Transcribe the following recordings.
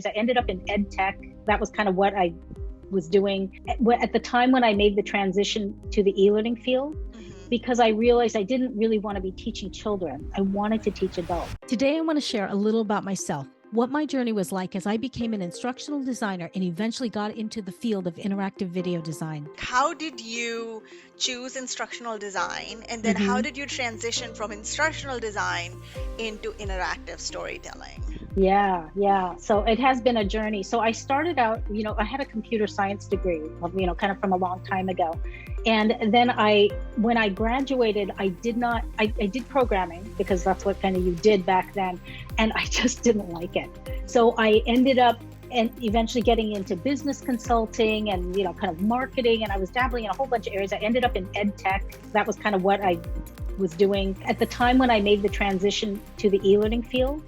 I ended up in EdTech. That was kind of what I was doing at the time when I made the transition to the e-learning field, because I realized I didn't really want to be teaching children. I wanted to teach adults. Today, I want to share a little about myself, what my journey was like as I became an instructional designer and eventually got into the field of interactive video design. How did you choose instructional design, and then how did you transition from instructional design into interactive storytelling? Yeah. So it has been a journey. So I started out, I had a computer science degree, kind of from a long time ago. And then when I graduated, I did programming because that's what kind of you did back then. And I just didn't like it. So I ended up and eventually getting into business consulting and, kind of marketing. And I was dabbling in a whole bunch of areas. I ended up in EdTech. That was kind of what I was doing at the time when I made the transition to the e-learning field,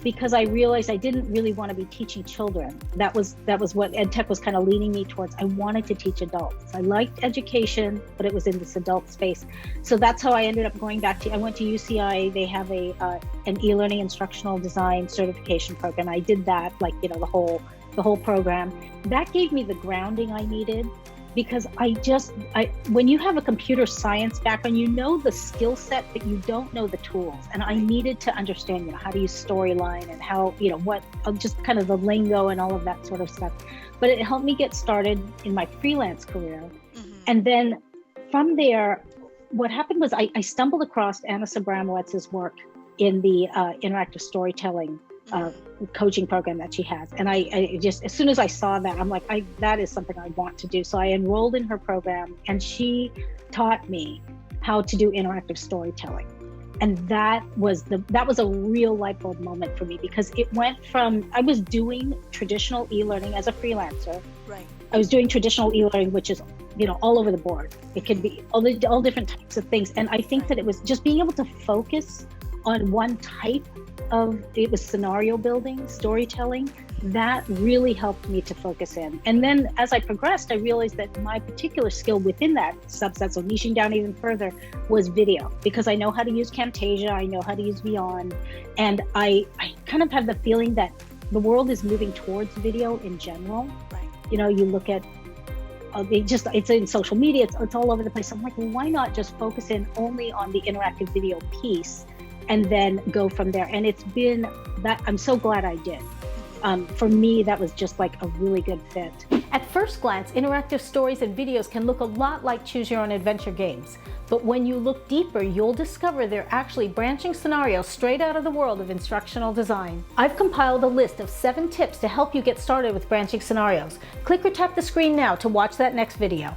because I realized I didn't really want to be teaching children. That was what EdTech was kind of leaning me towards. I wanted to teach adults. I liked education, but it was in this adult space. So that's how I ended up going back I went to UCI. They have an e-learning instructional design certification program. I did that, the whole program. That gave me the grounding I needed, because when you have a computer science background, you know the skill set, but you don't know the tools. And I needed to understand, how to use storyline and how, just kind of the lingo and all of that sort of stuff. But it helped me get started in my freelance career. And then from there, what happened was I stumbled across Anna Sabramowitz's work in the interactive storytelling coaching program that she has. And I just, as soon as I saw that, I'm like, that is something I want to do. So I enrolled in her program, and she taught me how to do interactive storytelling. And that was a real light bulb moment for me, because it went from, I was doing traditional e-learning as a freelancer. Right. I was doing traditional e-learning, which is, all over the board. It could be all different types of things. And I think that it was just being able to focus on one type of, it was scenario building, storytelling, that really helped me to focus in. And then as I progressed, I realized that my particular skill within that subset, so niching down even further, was video, because I know how to use Camtasia, I know how to use Beyond, and I kind of have the feeling that the world is moving towards video in general. Right. You look at, it's in social media, it's all over the place. I'm like, well, why not just focus in only on the interactive video piece and then go from there? And it's been that, I'm so glad I did. For me, that was just like a really good fit. At first glance, interactive stories and videos can look a lot like choose your own adventure games. But when you look deeper, you'll discover they're actually branching scenarios straight out of the world of instructional design. I've compiled a list of 7 tips to help you get started with branching scenarios. Click or tap the screen now to watch that next video.